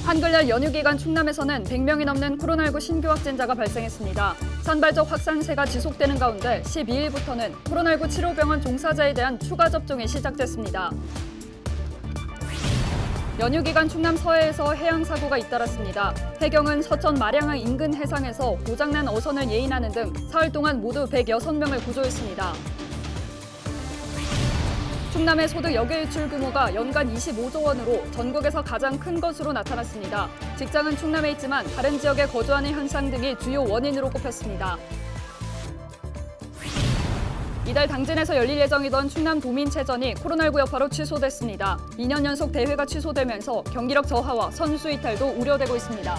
한글날 연휴 기간 충남에서는 100명이 넘는 코로나19 신규 확진자가 발생했습니다. 산발적 확산세가 지속되는 가운데 12일부터는 코로나19 치료병원 종사자에 대한 추가 접종이 시작됐습니다. 연휴 기간 충남 서해에서 해양 사고가 잇따랐습니다. 해경은 서천 마량항 인근 해상에서 고장난 어선을 예인하는 등 사흘 동안 모두 106명을 구조했습니다. 충남의 소득 역외유출 규모가 연간 25조 원으로 전국에서 가장 큰 것으로 나타났습니다. 직장은 충남에 있지만 다른 지역에 거주하는 현상 등이 주요 원인으로 꼽혔습니다. 이달 당진에서 열릴 예정이던 충남 도민체전이 코로나19 여파로 취소됐습니다. 2년 연속 대회가 취소되면서 경기력 저하와 선수 이탈도 우려되고 있습니다.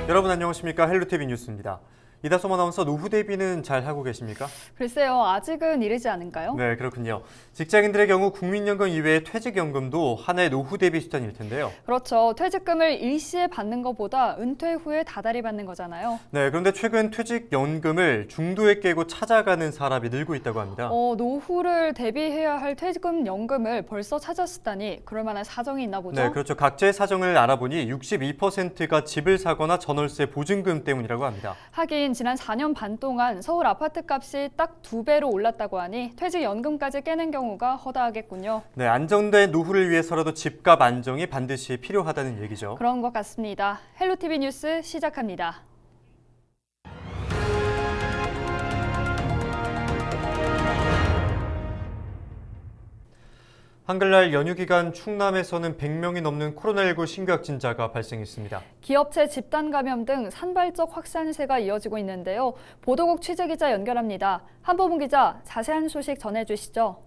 여러분 안녕하십니까? 헬로티비 뉴스입니다. 이다솜 아나운서 노후 대비는 잘 하고 계십니까? 글쎄요, 아직은 이르지 않은가요? 네, 그렇군요. 직장인들의 경우 국민연금 이외에 퇴직연금도 하나의 노후 대비 수단일 텐데요. 그렇죠. 퇴직금을 일시에 받는 것보다 은퇴 후에 다달이 받는 거잖아요. 네, 그런데 최근 퇴직연금을 중도에 깨고 찾아가는 사람이 늘고 있다고 합니다. 노후를 대비해야 할 퇴직금 연금을 벌써 찾았다니 그럴 만한 사정이 있나 보죠? 네, 그렇죠. 각자의 사정을 알아보니 62%가 집을 사거나 전월세 보증금 때문이라고 합니다. 하긴 지난 4년 반 동안 서울 아파트값이 딱 2배로 올랐다고 하니 퇴직연금까지 깨는 경우가 허다하겠군요. 네, 안정된 노후를 위해서라도 집값 안정이 반드시 필요하다는 얘기죠. 그런 것 같습니다. 헬로티비 뉴스 시작합니다. 한글날 연휴 기간 충남에서는 100명이 넘는 코로나19 신규 확진자가 발생했습니다. 기업체 집단 감염 등 산발적 확산세가 이어지고 있는데요. 보도국 취재기자 연결합니다. 한보분 기자, 자세한 소식 전해주시죠.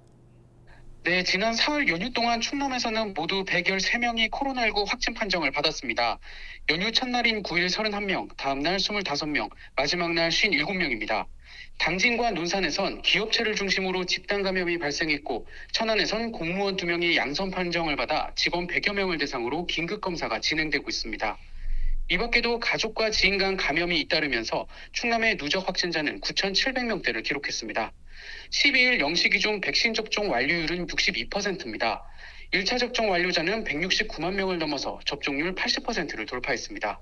네, 지난 사흘 연휴 동안 충남에서는 모두 113명이 코로나19 확진 판정을 받았습니다. 연휴 첫날인 9일 31명, 다음 날 25명, 마지막 날 57명입니다. 당진과 논산에선 기업체를 중심으로 집단 감염이 발생했고 천안에선 공무원 2명이 양성 판정을 받아 직원 100여 명을 대상으로 긴급 검사가 진행되고 있습니다. 이 밖에도 가족과 지인 간 감염이 잇따르면서 충남의 누적 확진자는 9,700명대를 기록했습니다. 12일 0시 기준 백신 접종 완료율은 62%입니다. 1차 접종 완료자는 169만 명을 넘어서 접종률 80%를 돌파했습니다.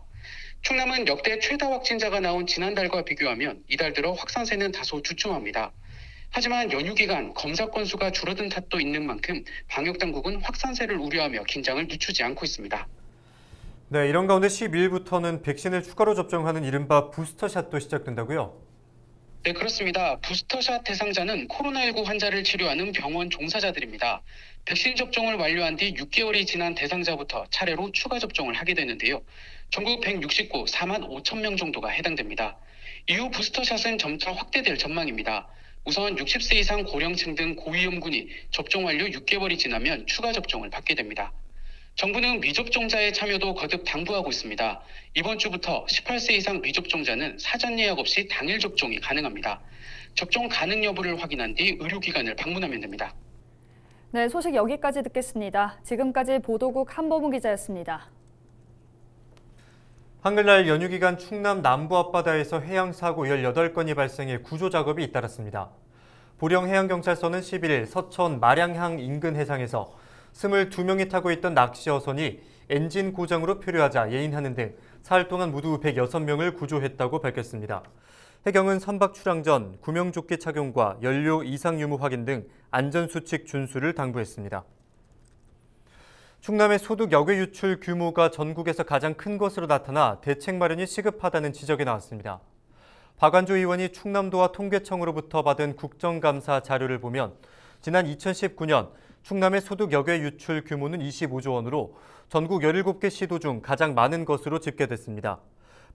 충남은 역대 최다 확진자가 나온 지난달과 비교하면 이달 들어 확산세는 다소 주춤합니다. 하지만 연휴 기간 검사 건수가 줄어든 탓도 있는 만큼 방역당국은 확산세를 우려하며 긴장을 늦추지 않고 있습니다. 네, 이런 가운데 12일부터는 백신을 추가로 접종하는 이른바 부스터샷도 시작된다고요? 네, 그렇습니다. 부스터샷 대상자는 코로나19 환자를 치료하는 병원 종사자들입니다. 백신 접종을 완료한 뒤 6개월이 지난 대상자부터 차례로 추가 접종을 하게 되는데요. 전국 169, 4만 5천 명 정도가 해당됩니다. 이후 부스터샷은 점차 확대될 전망입니다. 우선 60세 이상 고령층 등 고위험군이 접종 완료 6개월이 지나면 추가 접종을 받게 됩니다. 정부는 미접종자의 참여도 거듭 당부하고 있습니다. 이번 주부터 18세 이상 미접종자는 사전 예약 없이 당일 접종이 가능합니다. 접종 가능 여부를 확인한 뒤 의료기관을 방문하면 됩니다. 네, 소식 여기까지 듣겠습니다. 지금까지 보도국 한보분 기자였습니다. 한글날 연휴 기간 충남 남부 앞바다에서 해양사고 18건이 발생해 구조 작업이 잇따랐습니다. 보령해양경찰서는 11일 서천 마량항 인근 해상에서 22명이 타고 있던 낚시 어선이 엔진 고장으로 표류하자 예인하는 등 사흘 동안 모두 106명을 구조했다고 밝혔습니다. 해경은 선박 출항 전 구명조끼 착용과 연료 이상 유무 확인 등 안전수칙 준수를 당부했습니다. 충남의 소득 역외 유출 규모가 전국에서 가장 큰 것으로 나타나 대책 마련이 시급하다는 지적이 나왔습니다. 박완조 의원이 충남도와 통계청으로부터 받은 국정감사 자료를 보면 지난 2019년 충남의 소득 역외 유출 규모는 25조 원으로 전국 17개 시도 중 가장 많은 것으로 집계됐습니다.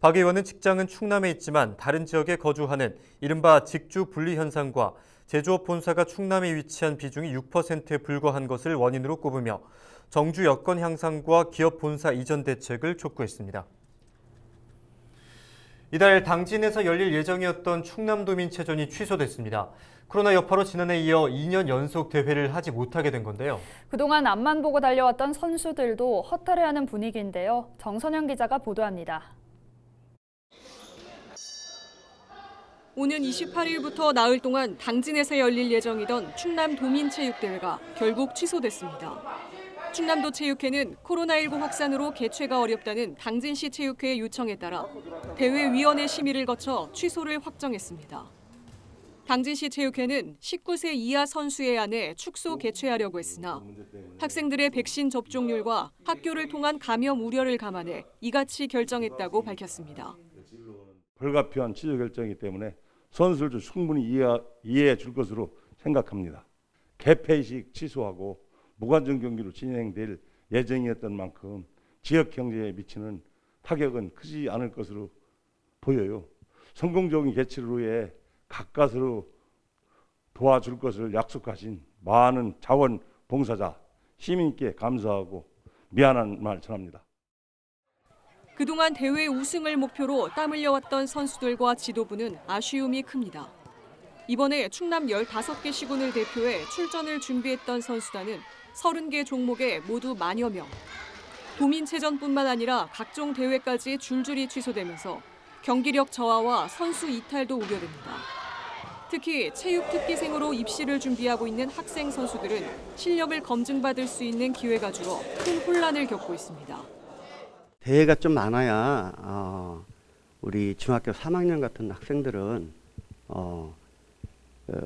박 의원은 직장은 충남에 있지만 다른 지역에 거주하는 이른바 직주 분리 현상과 제조업 본사가 충남에 위치한 비중이 6%에 불과한 것을 원인으로 꼽으며 정주 여건 향상과 기업 본사 이전 대책을 촉구했습니다. 이달 당진에서 열릴 예정이었던 충남도민체전이 취소됐습니다. 코로나 여파로 지난해 이어 2년 연속 대회를 하지 못하게 된 건데요. 그동안 앞만 보고 달려왔던 선수들도 허탈해하는 분위기인데요. 정선영 기자가 보도합니다. 오는 28일부터 나흘 동안 당진에서 열릴 예정이던 충남 도민체육대회가 결국 취소됐습니다. 충남도 체육회는 코로나19 확산으로 개최가 어렵다는 당진시 체육회의 요청에 따라 대회위원회 심의를 거쳐 취소를 확정했습니다. 당진시 체육회는 19세 이하 선수에 한해 축소 개최하려고 했으나 학생들의 백신 접종률과 학교를 통한 감염 우려를 감안해 이같이 결정했다고 밝혔습니다. 불가피한 취소 결정이기 때문에 선수들도 충분히 이해해 줄 것으로 생각합니다. 개폐식 취소하고 무관중 경기로 진행될 예정이었던 만큼 지역 경제에 미치는 타격은 크지 않을 것으로 보여요. 성공적인 개최를 위해 가까스로 도와줄 것을 약속하신 많은 자원봉사자, 시민께 감사하고 미안한 말 전합니다. 그동안 대회 우승을 목표로 땀 흘려왔던 선수들과 지도부는 아쉬움이 큽니다. 이번에 충남 15개 시군을 대표해 출전을 준비했던 선수단은 30개 종목에 모두 만여 명. 도민체전뿐만 아니라 각종 대회까지 줄줄이 취소되면서 경기력 저하와 선수 이탈도 우려됩니다. 특히 체육특기생으로 입시를 준비하고 있는 학생 선수들은 실력을 검증받을 수 있는 기회가 줄어 큰 혼란을 겪고 있습니다. 대회가 좀 많아야 우리 중학교 3학년 같은 학생들은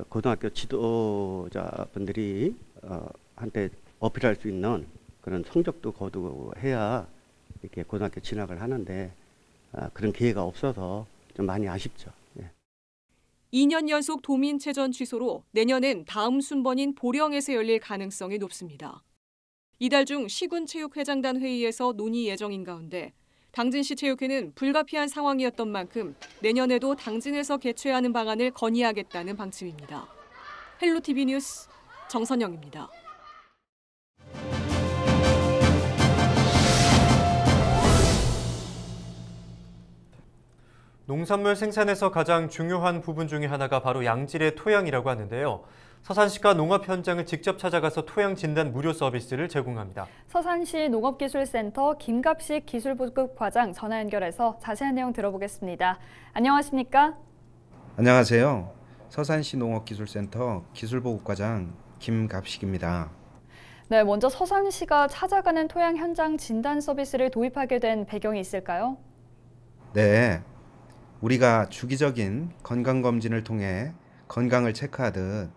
고등학교 지도자분들이 한테 어필할 수 있는 그런 성적도 거두고 해야 이렇게 고등학교 진학을 하는데 그런 기회가 없어서 좀 많이 아쉽죠. 예. 2년 연속 도민체전 취소로 내년엔 다음 순번인 보령에서 열릴 가능성이 높습니다. 이달 중 시군체육회장단 회의에서 논의 예정인 가운데 당진시 체육회는 불가피한 상황이었던 만큼 내년에도 당진에서 개최하는 방안을 건의하겠다는 방침입니다. 헬로티비 뉴스 정선영입니다. 농산물 생산에서 가장 중요한 부분 중에 하나가 바로 양질의 토양이라고 하는데요. 서산시가 농업 현장을 직접 찾아가서 토양 진단 무료 서비스를 제공합니다. 서산시 농업기술센터 김갑식 기술보급 과장 전화 연결해서 자세한 내용 들어보겠습니다. 안녕하십니까? 안녕하세요. 서산시 농업기술센터 기술보급과장 김갑식입니다. 네, 먼저 서산시가 찾아가는 토양 현장 진단 서비스를 도입하게 된 배경이 있을까요? 네, 우리가 주기적인 건강검진을 통해 건강을 체크하듯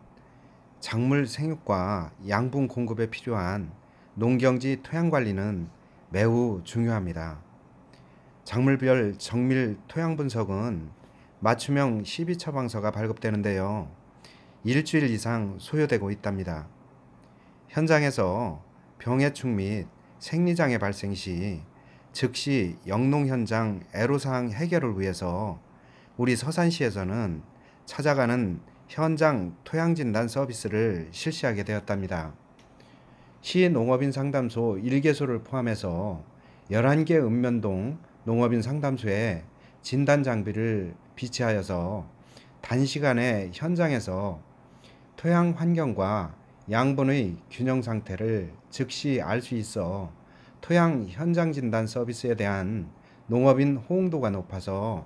작물 생육과 양분 공급에 필요한 농경지 토양 관리는 매우 중요합니다. 작물별 정밀 토양 분석은 맞춤형 시비 처방서가 발급되는데요. 일주일 이상 소요되고 있답니다. 현장에서 병해충 및 생리장애 발생 시 즉시 영농 현장 애로사항 해결을 위해서 우리 서산시에서는 찾아가는 현장 토양진단 서비스를 실시하게 되었답니다. 시 농업인 상담소 1개소를 포함해서 11개 읍면동 농업인 상담소에 진단 장비를 비치하여서 단시간에 현장에서 토양 환경과 양분의 균형 상태를 즉시 알 수 있어 토양 현장 진단 서비스에 대한 농업인 호응도가 높아서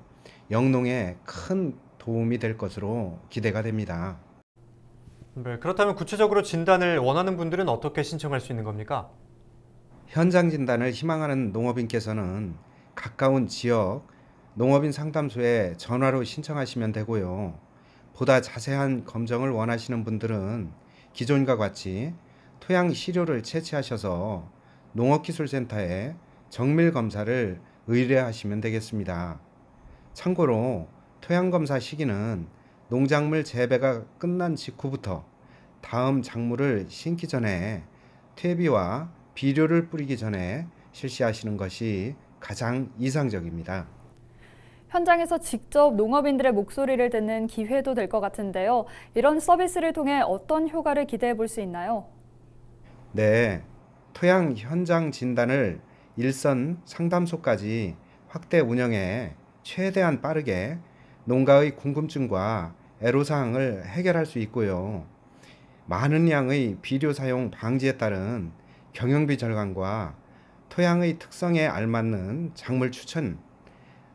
영농에 큰 도움이 될 것으로 기대가 됩니다. 네, 그렇다면 구체적으로 진단을 원하는 분들은 어떻게 신청할 수 있는 겁니까? 현장 진단을 희망하는 농업인께서는 가까운 지역 농업인 상담소에 전화로 신청하시면 되고요. 보다 자세한 검정을 원하시는 분들은 기존과 같이 토양 시료를 채취하셔서 농업기술센터에 정밀검사를 의뢰하시면 되겠습니다. 참고로 토양검사 시기는 농작물 재배가 끝난 직후부터 다음 작물을 심기 전에 퇴비와 비료를 뿌리기 전에 실시하시는 것이 가장 이상적입니다. 현장에서 직접 농업인들의 목소리를 듣는 기회도 될 것 같은데요. 이런 서비스를 통해 어떤 효과를 기대해 볼 수 있나요? 네, 토양 현장 진단을 일선 상담소까지 확대 운영해 최대한 빠르게 농가의 궁금증과 애로사항을 해결할 수 있고요. 많은 양의 비료 사용 방지에 따른 경영비 절감과 토양의 특성에 알맞는 작물 추천,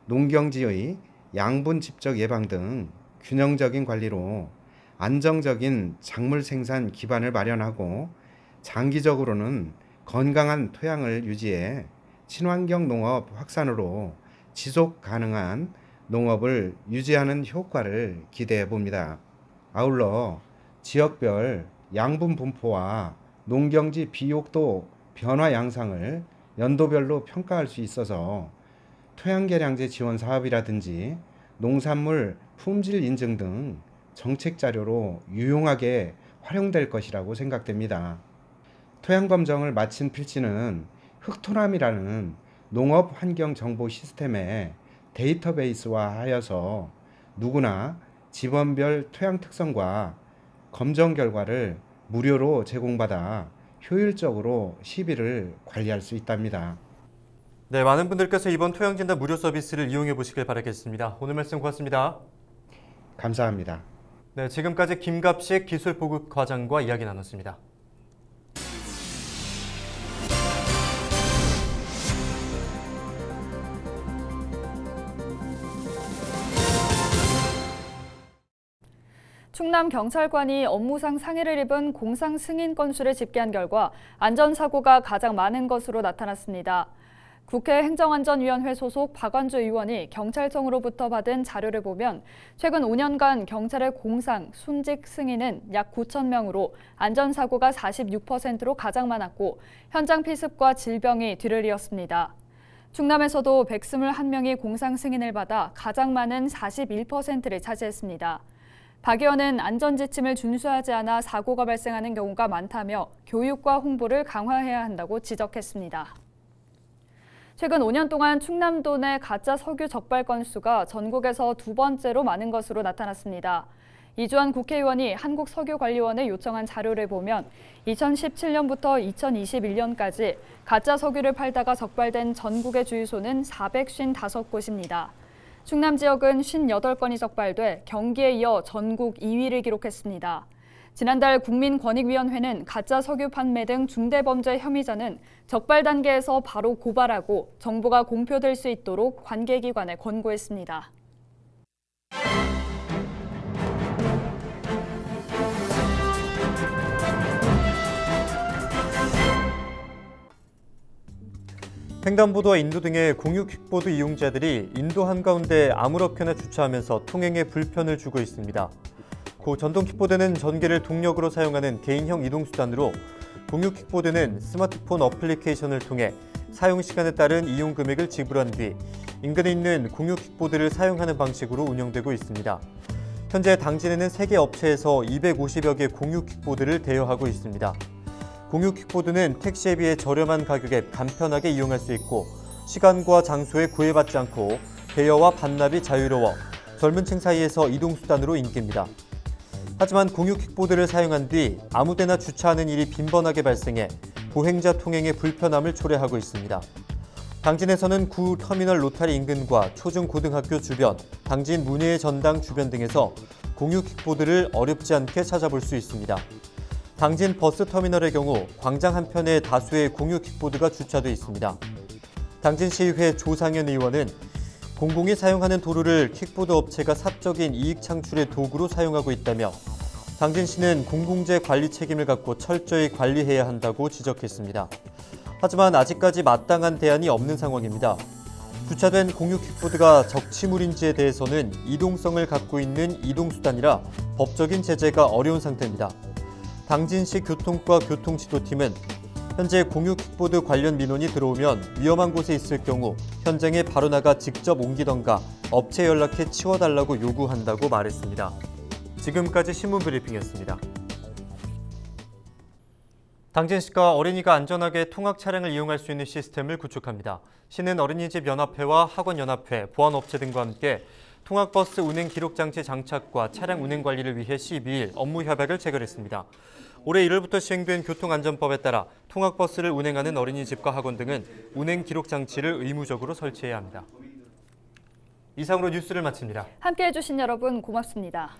농경지의 양분 집적 예방 등 균형적인 관리로 안정적인 작물 생산 기반을 마련하고 장기적으로는 건강한 토양을 유지해 친환경 농업 확산으로 지속 가능한 농업을 유지하는 효과를 기대해 봅니다. 아울러 지역별 양분 분포와 농경지 비옥도 변화 양상을 연도별로 평가할 수 있어서 토양개량제 지원 사업이라든지 농산물 품질 인증 등 정책 자료로 유용하게 활용될 것이라고 생각됩니다. 토양 검정을 마친 필지는 흙토남이라는 농업 환경 정보 시스템에 데이터베이스화하여서 누구나 지번별 토양 특성과 검정 결과를 무료로 제공받아 효율적으로 시비를 관리할 수 있답니다. 네, 많은 분들께서 이번 토양진단 무료 서비스를 이용해 보시길 바라겠습니다. 오늘 말씀 고맙습니다. 감사합니다. 네, 지금까지 김갑식 기술보급과장과 이야기 나눴습니다. 충남경찰관이 업무상 상해를 입은 공상 승인 건수를 집계한 결과 안전사고가 가장 많은 것으로 나타났습니다. 국회 행정안전위원회 소속 박완주 의원이 경찰청으로부터 받은 자료를 보면 최근 5년간 경찰의 공상, 순직 승인은 약 9천 명으로 안전사고가 46%로 가장 많았고 현장 피습과 질병이 뒤를 이었습니다. 충남에서도 121명이 공상 승인을 받아 가장 많은 41%를 차지했습니다. 박 의원은 안전지침을 준수하지 않아 사고가 발생하는 경우가 많다며 교육과 홍보를 강화해야 한다고 지적했습니다. 최근 5년 동안 충남도 내 가짜 석유 적발 건수가 전국에서 두 번째로 많은 것으로 나타났습니다. 이주환 국회의원이 한국석유관리원에 요청한 자료를 보면 2017년부터 2021년까지 가짜 석유를 팔다가 적발된 전국의 주유소는 455곳입니다. 충남 지역은 58건이 적발돼 경기에 이어 전국 2위를 기록했습니다. 지난달 국민권익위원회는 가짜 석유 판매 등 중대범죄 혐의자는 적발 단계에서 바로 고발하고 정보가 공표될 수 있도록 관계기관에 권고했습니다. 횡단보도와 인도 등의 공유 퀵보드 이용자들이 인도 한가운데 아무렇게나 주차하면서 통행에 불편을 주고 있습니다. 고 전동 킥보드는 전기를 동력으로 사용하는 개인형 이동수단으로 공유 킥보드는 스마트폰 어플리케이션을 통해 사용 시간에 따른 이용 금액을 지불한 뒤 인근에 있는 공유 킥보드를 사용하는 방식으로 운영되고 있습니다. 현재 당진에는 3개 업체에서 250여 개 공유 킥보드를 대여하고 있습니다. 공유 킥보드는 택시에 비해 저렴한 가격에 간편하게 이용할 수 있고 시간과 장소에 구애받지 않고 대여와 반납이 자유로워 젊은 층 사이에서 이동수단으로 인기입니다. 하지만 공유 킥보드를 사용한 뒤 아무데나 주차하는 일이 빈번하게 발생해 보행자 통행에 불편함을 초래하고 있습니다. 당진에서는 구 터미널 로타리 인근과 초중고등학교 주변, 당진 문예의 전당 주변 등에서 공유 킥보드를 어렵지 않게 찾아볼 수 있습니다. 당진 버스터미널의 경우 광장 한편에 다수의 공유 킥보드가 주차돼 있습니다. 당진시의회 조상현 의원은 공공이 사용하는 도로를 킥보드 업체가 사적인 이익 창출의 도구로 사용하고 있다며 당진시는 공공재 관리 책임을 갖고 철저히 관리해야 한다고 지적했습니다. 하지만 아직까지 마땅한 대안이 없는 상황입니다. 주차된 공유 킥보드가 적치물인지에 대해서는 이동성을 갖고 있는 이동수단이라 법적인 제재가 어려운 상태입니다. 당진시 교통과 교통지도팀은 현재 공유 킥보드 관련 민원이 들어오면 위험한 곳에 있을 경우 현장에 바로 나가 직접 옮기던가 업체 연락해 치워달라고 요구한다고 말했습니다. 지금까지 신문브리핑이었습니다. 당진시가 어린이가 안전하게 통학 차량을 이용할 수 있는 시스템을 구축합니다. 시는 어린이집 연합회와 학원연합회, 보안업체 등과 함께 통학버스 운행 기록장치 장착과 차량 운행 관리를 위해 12일 업무 협약을 체결했습니다. 올해 1월부터 시행된 교통안전법에 따라 통학버스를 운행하는 어린이집과 학원 등은 운행 기록장치를 의무적으로 설치해야 합니다. 이상으로 뉴스를 마칩니다. 함께해 주신 여러분 고맙습니다.